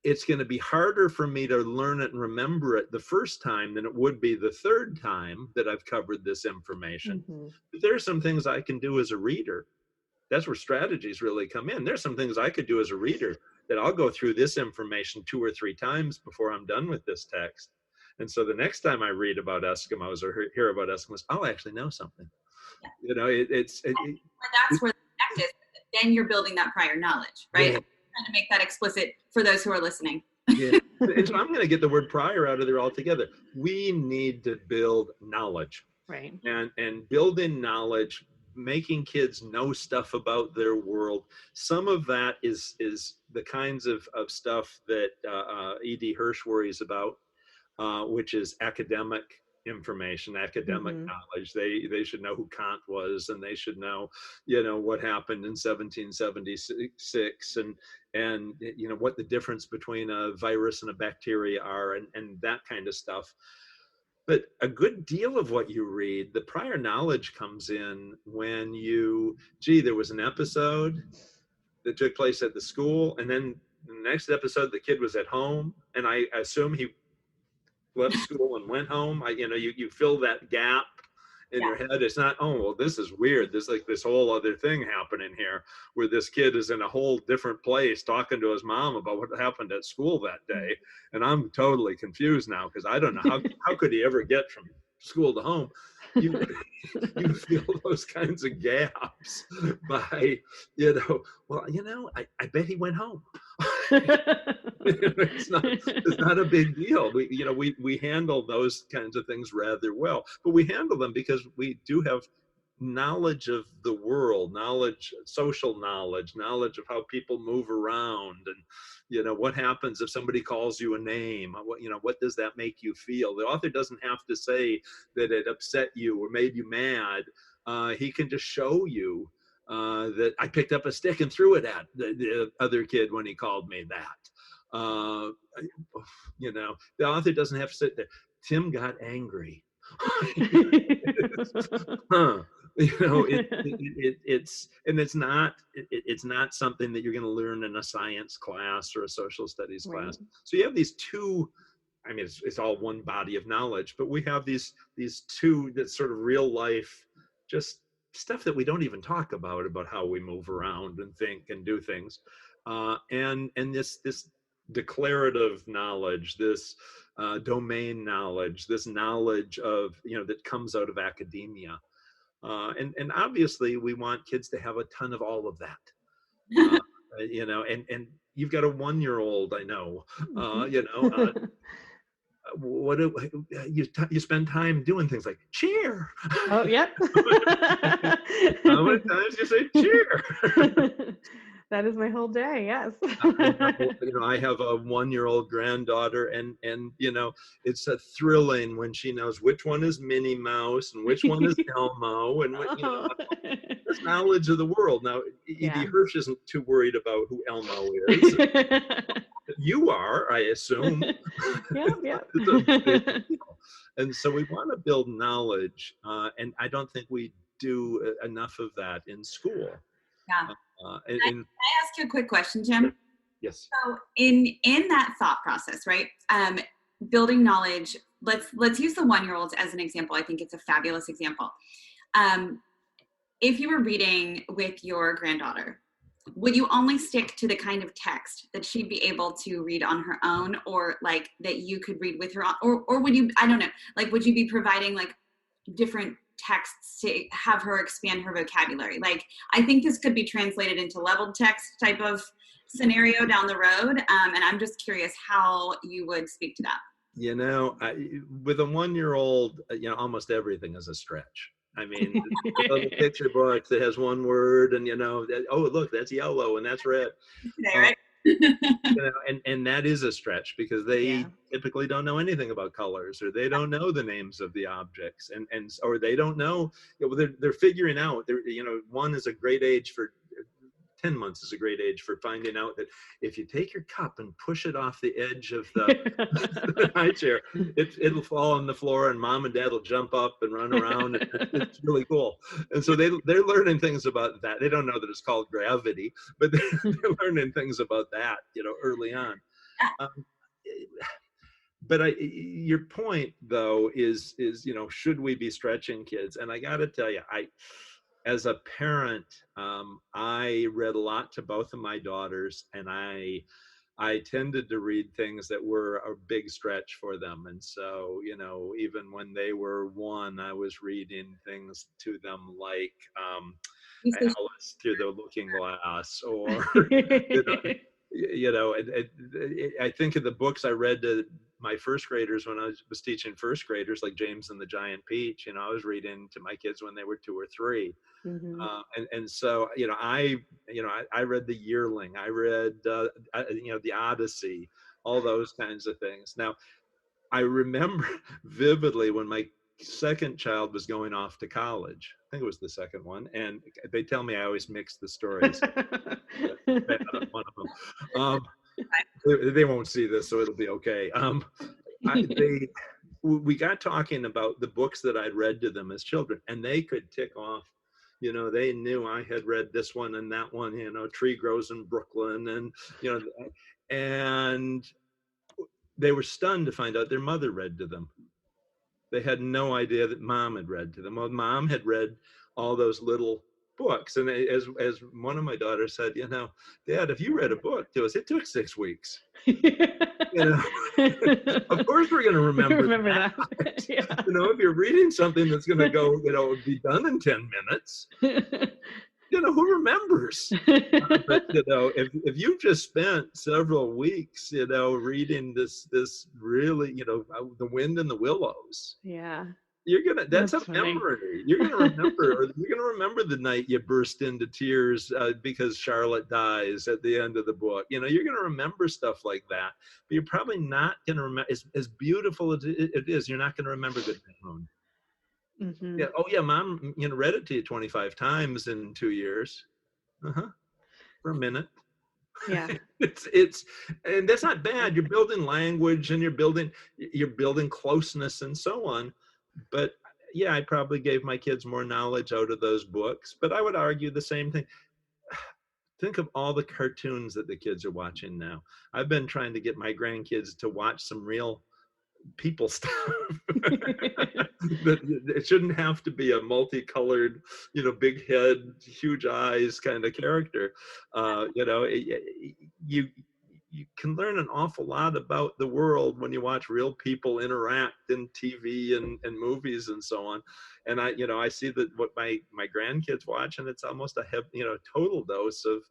it's going to be harder for me to learn it and remember it the first time than it would be the third time that I've covered this information. Mm-hmm. But there are some things I can do as a reader. That's where strategies really come in. There's some things I could do as a reader that I'll go through this information 2 or 3 times before I'm done with this text. And so the next time I read about Eskimos or hear about Eskimos, I'll actually know something. That's where the connect is. Then you're building that prior knowledge, right? Yeah. I'm trying to make that explicit for those who are listening. Yeah. And so I'm going to get the word prior out of there altogether. We need to build knowledge. Right. And building knowledge, making kids know stuff about their world. Some of that is the kinds of stuff that E.D. Hirsch worries about, which is academic information, academic knowledge. They should know who Kant was, and they should know, what happened in 1776, and what the difference between a virus and a bacteria are, and that kind of stuff. But a good deal of what you read, the prior knowledge comes in when there was an episode that took place at the school, and then the next episode the kid was at home, and I assume he left school and went home. You fill that gap in your head. It's not, oh, well, this is weird. There's like this whole other thing happening here where this kid is in a whole different place talking to his mom about what happened at school that day. And I'm totally confused now because I don't know how could he ever get from school to home. You feel those kinds of gaps by, I bet he went home. It's not a big deal. We handle those kinds of things rather well, but we handle them because we do have knowledge of the world, social knowledge of how people move around, and what happens if somebody calls you a name. What does that make you feel? The author doesn't have to say that it upset you or made you mad. He can just show you that I picked up a stick and threw it at the other kid when he called me that. The author doesn't have to sit there. Tim got angry. It's not something that you're going to learn in a science class or a social studies class. So you have these two. I mean, it's all one body of knowledge, but we have these two that sort of real life, just stuff that we don't even talk about how we move around and think and do things, and this declarative knowledge, this domain knowledge, this knowledge of that comes out of academia, and obviously we want kids to have a ton of all of that, and you've got a 1-year-old, I know, what do you spend time doing things like cheer? Oh, yep. How many times do you say cheer? That is my whole day. Yes. I have a 1-year-old granddaughter, and it's a thrilling when she knows which one is Minnie Mouse and which one is Elmo, and this knowledge of the world. Now, E.D. Hirsch isn't too worried about who Elmo is. You are, I assume. Yeah. And so we want to build knowledge, and I don't think we do enough of that in school. Yeah. Can I ask you a quick question, Jim? Yes. So in that thought process, right? Building knowledge. Let's use the 1-year-olds as an example. I think it's a fabulous example. If you were reading with your granddaughter, would you only stick to the kind of text that she'd be able to read on her own, or like that you could read with her, or would you? I don't know. Like, would you be providing like different texts to have her expand her vocabulary? Like, I think this could be translated into leveled text type of scenario down the road. And I'm just curious how you would speak to that. With a 1-year-old, almost everything is a stretch. I mean, a picture book that has one word, and oh, look, that's yellow and that's red. Right? know, and that is a stretch because Yeah. they typically don't know anything about colors, or they don't know the names of the objects, or they don't know, they're figuring out, one is a great age for 10 months is a great age for finding out that if you take your cup and push it off the edge of the high chair, it'll fall on the floor, and mom and dad will jump up and run around. And it's really cool. And so they're learning things about that. They don't know that it's called gravity, but they're learning things about that, early on. Um, but your point though is should we be stretching kids? And I got to tell you, as a parent, I read a lot to both of my daughters, and I tended to read things that were a big stretch for them. And so, even when they were one, I was reading things to them like Alice Through the Looking Glass, or you know, I think of the books I read to my first graders when I was teaching first graders, like James and the Giant Peach. I was reading to my kids when they were 2 or 3. Mm-hmm. And so I read The Yearling, I read The Odyssey, all those kinds of things. Now I remember vividly when my second child was going off to college. I think it was the second one, and they tell me I always mix the stories. One of them. They won't see this, so it'll be okay. We got talking about the books that I'd read to them as children, and they could tick off. They knew I had read this one and that one. Tree Grows in Brooklyn, and they were stunned to find out their mother read to them. They had no idea that mom had read to them. Well, mom had read all those little books, and as one of my daughters said, Dad, if you read a book to us, it took 6 weeks. Of course we're going to remember that. Yeah. If you're reading something that's going to go, be done in 10 minutes, who remembers? But if you've just spent several weeks, reading this really, The Wind in the Willows. Yeah. That's a memory. You're gonna remember the night you burst into tears because Charlotte dies at the end of the book. You're gonna remember stuff like that, but you're probably not gonna remember, as beautiful as it is, you're not gonna remember Good Night Moon. Mm-hmm. Yeah. Oh yeah, mom, read it to you 25 times in 2 years. For a minute. Yeah. it's and that's not bad. You're building language, and you're building closeness and so on. But yeah, I probably gave my kids more knowledge out of those books. But I would argue the same thing. Think of all the cartoons that the kids are watching now. I've been trying to get my grandkids to watch some real people stuff. It shouldn't have to be a multicolored, big head, huge eyes kind of character. You can learn an awful lot about the world when you watch real people interact in TV and movies and so on. And I see that what my grandkids watch, and it's almost a total dose of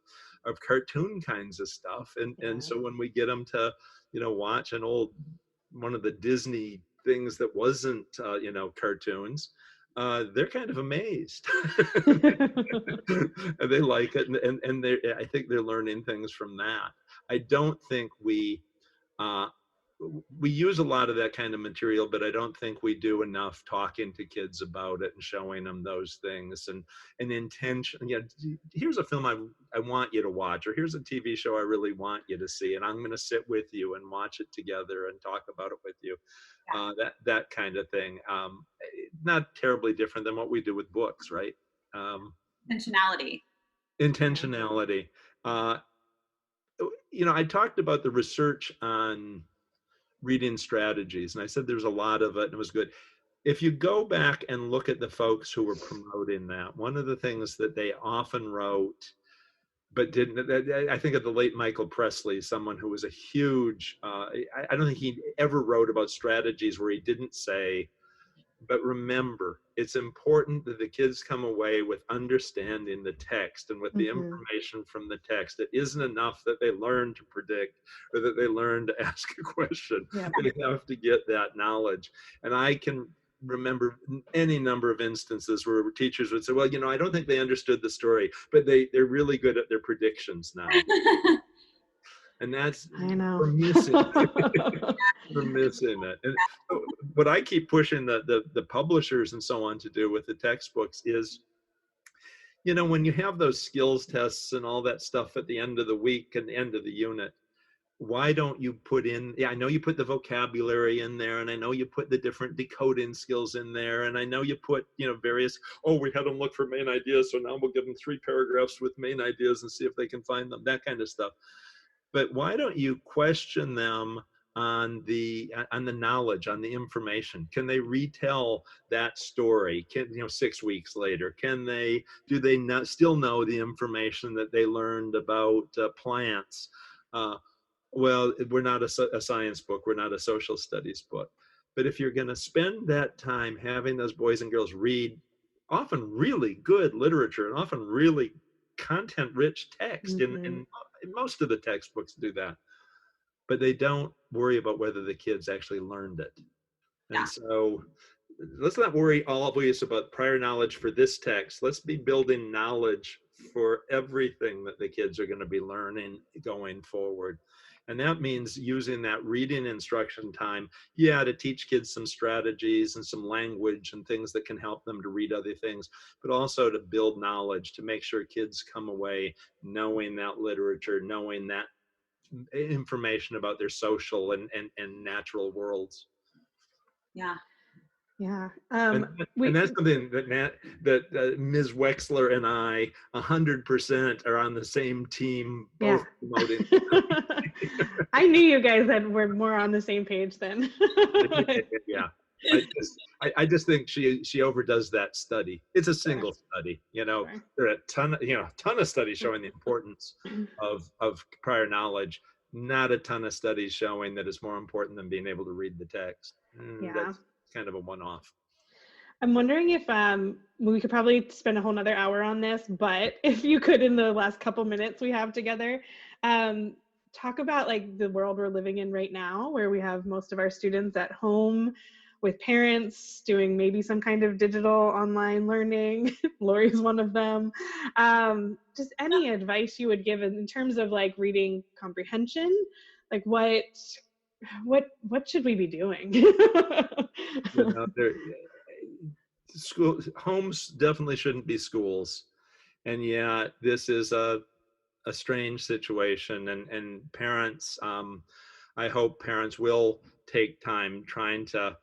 cartoon kinds of stuff. And so when we get them to watch one of the Disney things that wasn't cartoons, they're kind of amazed. And they like it, and I think they're learning things from that. I don't think we use a lot of that kind of material, but I don't think we do enough talking to kids about it and showing them those things and intention. Here's a film I want you to watch, or here's a TV show I really want you to see, and I'm going to sit with you and watch it together and talk about it with you. That kind of thing. Not terribly different than what we do with books, right? Intentionality. I talked about the research on reading strategies, and I said there's a lot of it, and it was good. If you go back and look at the folks who were promoting that, one of the things that they often wrote, but didn't, I think of the late Michael Presley, someone who was a huge, I don't think he ever wrote about strategies where he didn't say, but remember, it's important that the kids come away with understanding the text and with the information from the text. It isn't enough that they learn to predict or that they learn to ask a question. Yeah. They have to get that knowledge. And I can remember any number of instances where teachers would say, well, I don't think they understood the story, but they're really good at their predictions now. And that's, I know. we're missing. We're missing it. And what I keep pushing the publishers and so on to do with the textbooks is, when you have those skills tests and all that stuff at the end of the week and the end of the unit, why don't you put in, I know you put the vocabulary in there, and I know you put the different decoding skills in there, and I know you put, various, we had them look for main ideas, so now we'll give them 3 paragraphs with main ideas and see if they can find them, that kind of stuff. But why don't you question them on the knowledge, on the information? Can they retell that story? 6 weeks later, do they not still know the information that they learned about plants? Well, we're not a science book, we're not a social studies book. But if you're going to spend that time having those boys and girls read often really good literature and often really content rich text, in most of the textbooks do that, but they don't worry about whether the kids actually learned it. And so let's not worry always about prior knowledge for this text. Let's be building knowledge for everything that the kids are going to be learning going forward. And that means using that reading instruction time, to teach kids some strategies and some language and things that can help them to read other things, but also to build knowledge, to make sure kids come away knowing that literature, knowing that information about their social and natural worlds. Yeah. And that's something that Ms. Wexler and I 100% are on the same team, both promoting. I knew you guys were more on the same page then. Yeah. I just think she overdoes that study. It's a single study, there are a ton of studies showing the importance of prior knowledge, not a ton of studies showing that it's more important than being able to read the text. That's kind of a one-off. I'm wondering if we could probably spend a whole nother hour on this, but if you could, in the last couple minutes we have together, talk about like the world we're living in right now, where we have most of our students at home with parents doing maybe some kind of digital online learning. Lori's one of them. Just any advice you would give in terms of like reading comprehension, like what should we be doing? Homes definitely shouldn't be schools, and this is a strange situation, and parents, I hope parents will take time trying to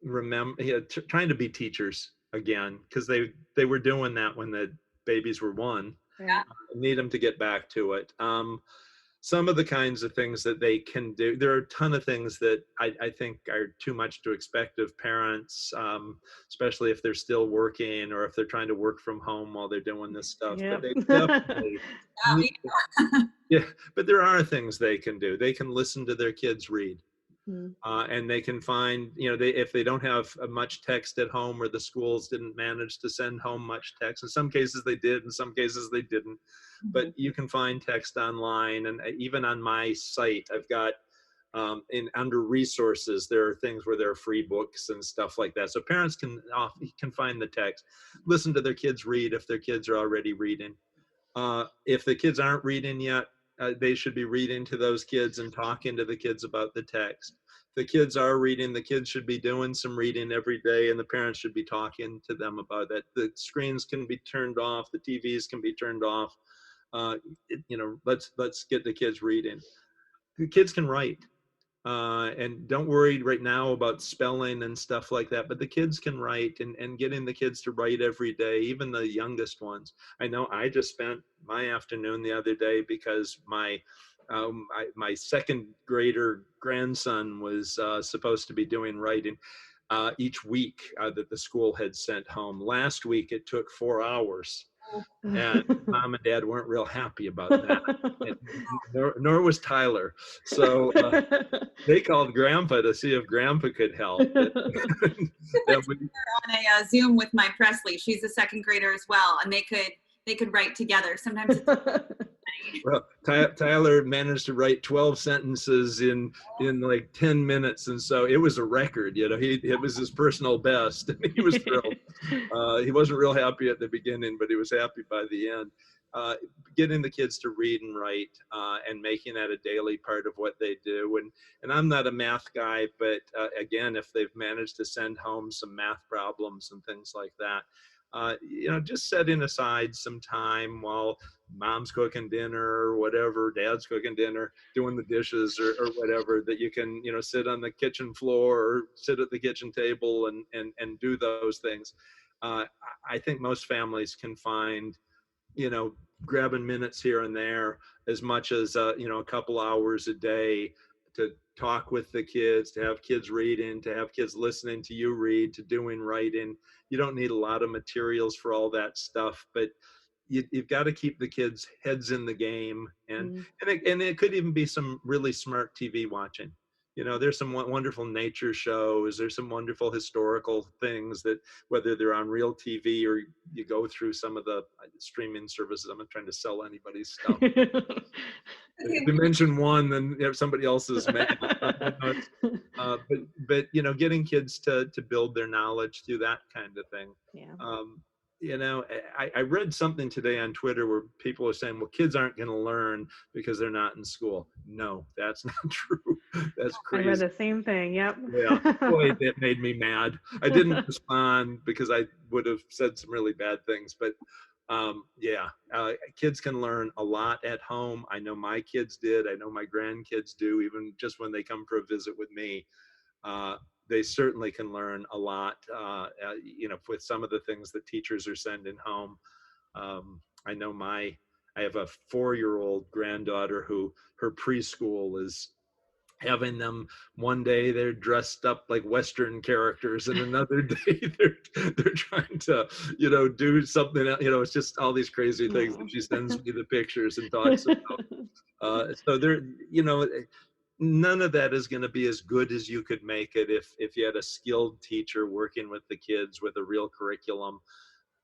remember, trying to be teachers again, because they were doing that when the babies were 1. Need them to get back to it. Some of the kinds of things that they can do, there are a ton of things that I think are too much to expect of parents, especially if they're still working or if they're trying to work from home while they're doing this stuff. But they definitely but there are things they can do. They can listen to their kids read. And they can find, if they don't have much text at home, or the schools didn't manage to send home much text. In some cases they did, in some cases they didn't. But you can find text online, and even on my site, I've got under resources, there are things where there are free books and stuff like that. So parents can find the text, listen to their kids read if their kids are already reading. If the kids aren't reading yet, they should be reading to those kids and talking to the kids about the text. If the kids are reading, the kids should be doing some reading every day, and the parents should be talking to them about it. The screens can be turned off, the TVs can be turned off. Let's get the kids reading. The kids can write. And don't worry right now about spelling and stuff like that, but the kids can write, and getting the kids to write every day, even the youngest ones. I know I just spent my afternoon the other day because my second grader grandson was supposed to be doing writing each week that the school had sent home. Last week it took 4 hours. And Mom and Dad weren't real happy about that. Nor was Tyler. So they called Grandpa to see if Grandpa could help. On a Zoom with my Presley. She's a second grader as well, and they could write together. Sometimes it's well, Tyler managed to write 12 sentences in like 10 minutes, and so it was a record. It was his personal best. He was thrilled. He wasn't real happy at the beginning, but he was happy by the end. getting the kids to read and write, and making that a daily part of what they do. And I'm not a math guy, but again, if they've managed to send home some math problems and things like that, just setting aside some time while mom's cooking dinner or whatever, dad's cooking dinner, doing the dishes or whatever, that you can, sit on the kitchen floor or sit at the kitchen table and do those things. I think most families can find, grabbing minutes here and there, as much as, a couple hours a day, to talk with the kids, to have kids reading, to have kids listening to you read, to doing writing. You don't need a lot of materials for all that stuff, but you've got to keep the kids' heads in the game, and it could even be some really smart TV watching. There's some wonderful nature shows. There's some wonderful historical things that, whether they're on real TV or you go through some of the streaming services. I'm not trying to sell anybody's stuff. If you mention one, then somebody else is mad. But getting kids to build their knowledge through that kind of thing. I read something today on Twitter where people are saying, well, kids aren't going to learn because they're not in school. No, that's not true. That's crazy. I read the same thing. Yep. Yeah. Boy, that made me mad. I didn't respond because I would have said some really bad things, but kids can learn a lot at home. I know my kids did. I know my grandkids do, even just when they come for a visit with me. They certainly can learn a lot, with some of the things that teachers are sending home. I have a 4-year-old granddaughter who her preschool is having them, one day they're dressed up like Western characters, and another day they're trying to, do something else. It's just all these crazy things that she sends me the pictures and talks about. So they're, none of that is going to be as good as you could make it if you had a skilled teacher working with the kids with a real curriculum.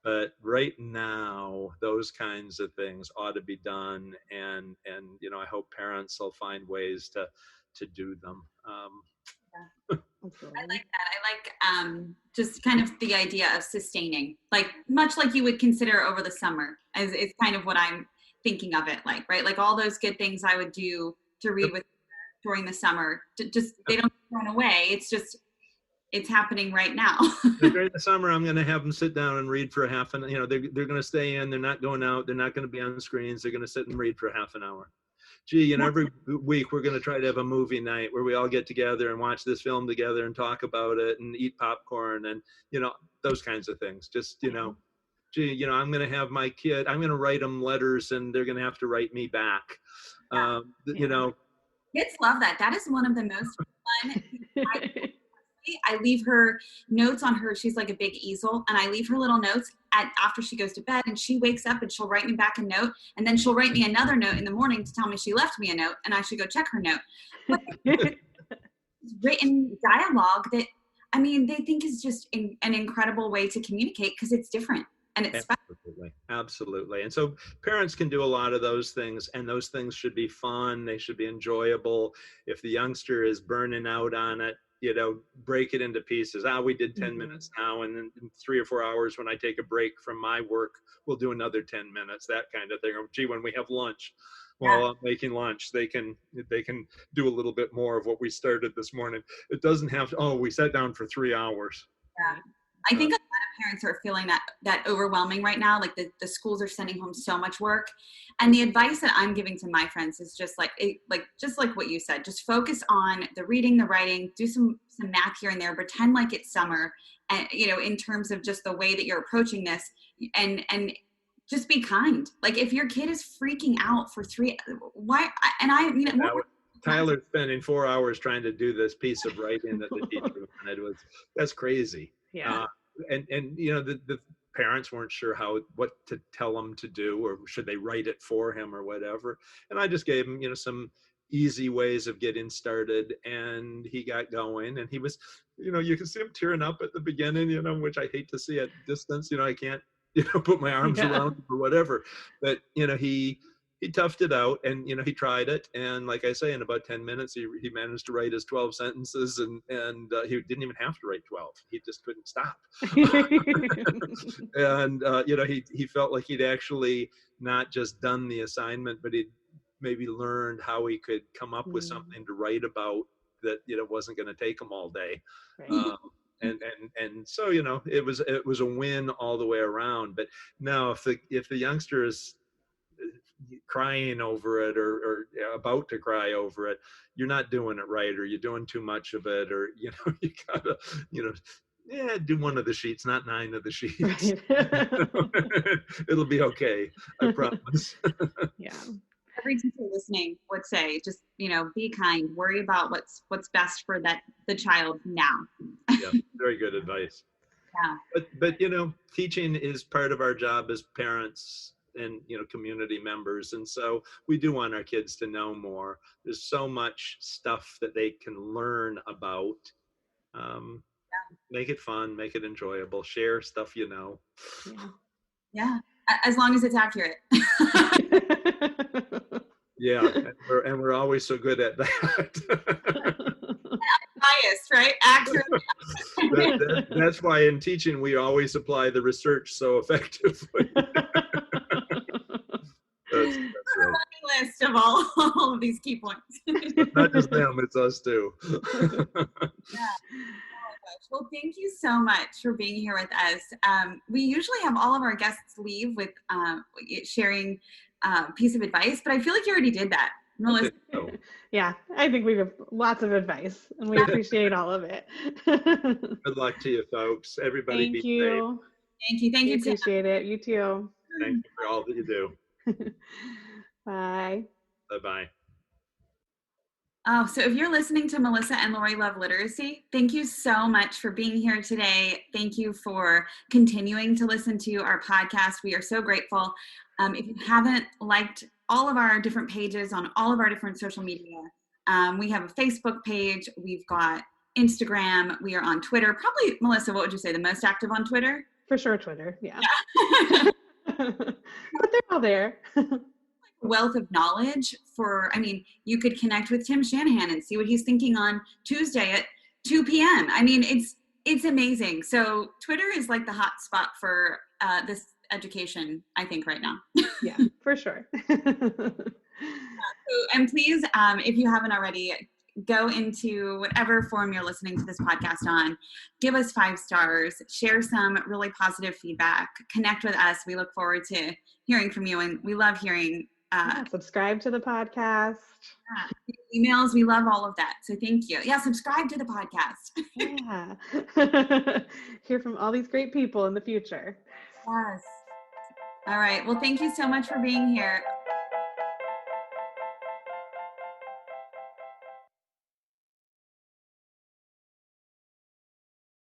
But right now, those kinds of things ought to be done, and I hope parents will find ways to do them. I like that. I like just kind of the idea of sustaining, like much like you would consider over the summer, as it's kind of what I'm thinking of it like, right? Like all those good things I would do to read with during the summer, they don't run away. It's happening right now. During the summer, I'm going to have them sit down and read for a half an hour. They're going to stay in. They're not going out. They're not going to be on screens. They're going to sit and read for a half an hour. Gee, every week we're going to try to have a movie night where we all get together and watch this film together and talk about it and eat popcorn and, those kinds of things. Just, gee, I'm going to have my kid, I'm going to write them letters and they're going to have to write me back. Kids love that. That is one of the most fun. I leave her notes on her. She's like a big easel, and I leave her little notes after she goes to bed, and she wakes up and she'll write me back a note, and then she'll write me another note in the morning to tell me she left me a note, and I should go check her note. Written dialogue that, they think is just an incredible way to communicate because it's different. And it's absolutely. And so parents can do a lot of those things, and those things should be fun. They should be enjoyable. If the youngster is burning out on it, break it into pieces. We did 10 minutes now, and then in 3 or 4 hours when I take a break from my work, we'll do another 10 minutes, that kind of thing. Or gee, when we have lunch, while I'm making lunch, they can do a little bit more of what we started this morning. It doesn't have to, we sat down for 3 hours. Yeah. I think a lot of parents are feeling that overwhelming right now. Like the schools are sending home so much work. And the advice that I'm giving to my friends is just like what you said, just focus on the reading, the writing, do some math here and there, pretend like it's summer, and, in terms of just the way that you're approaching this, and just be kind. Like if your kid is freaking out for Tyler's spending 4 hours trying to do this piece of writing that the teacher wanted. That's crazy. Yeah. And the parents weren't sure what to tell him to do, or should they write it for him or whatever. And I just gave him, some easy ways of getting started, and he got going, and he was, you can see him tearing up at the beginning, which I hate to see at distance. I can't, put my arms around him or whatever, but he toughed it out, and he tried it, and like I say, in about 10 minutes he managed to write his 12 sentences, and he didn't even have to write 12. He just couldn't stop. And he felt like he'd actually not just done the assignment, but he'd maybe learned how he could come up with Mm. something to write about that, wasn't going to take him all day. Right. And so, it was a win all the way around. But now if the youngster is crying over it, or about to cry over it, you're not doing it right, or you're doing too much of it, or you gotta do one of the sheets, not 9 of the sheets. Right. It'll be okay, I promise. Yeah. Every teacher listening would say, just be kind, worry about what's best for the child now. Yeah, very good advice. Yeah. But teaching is part of our job as parents and community members, and so we do want our kids to know more. There's so much stuff that they can learn about. Make it fun, make it enjoyable, share stuff. Yeah, as long as it's accurate. Yeah, and we're always so good at that. Biased, right? Accurate. That's why in teaching we always apply the research so effectively. That's right. List of all of these key points. But not just them, it's us too. Yeah. Well, thank you so much for being here with us. We usually have all of our guests leave with sharing a piece of advice, but I feel like you already did that. Melissa. Yeah, I think we have lots of advice, and we appreciate all of it. Good luck to you, folks. Everybody Thank be you. safe. Thank you. We appreciate it. You too. Thank you for all that you do. Bye. Bye-bye. Oh, so if you're listening to Melissa and Lori Love Literacy, thank you so much for being here today. Thank you for continuing to listen to our podcast. We are so grateful. If you haven't liked all of our different pages on all of our different social media, we have a Facebook page. We've got Instagram. We are on Twitter. Probably, Melissa, what would you say, the most active on Twitter? For sure, Twitter. Yeah. But they're all there. Wealth of knowledge you could connect with Tim Shanahan and see what he's thinking on Tuesday at 2 p.m. It's amazing. So Twitter is like the hot spot for this education, I think, right now. Yeah, for sure. And please, if you haven't already, go into whatever form you're listening to this podcast on, give us 5 stars, share some really positive feedback, connect with us. We look forward to hearing from you, and we love hearing subscribe to the podcast. Emails, we love all of that. So thank you. Yeah, subscribe to the podcast. Yeah. Hear from all these great people in the future. Yes. All right. Well, thank you so much for being here.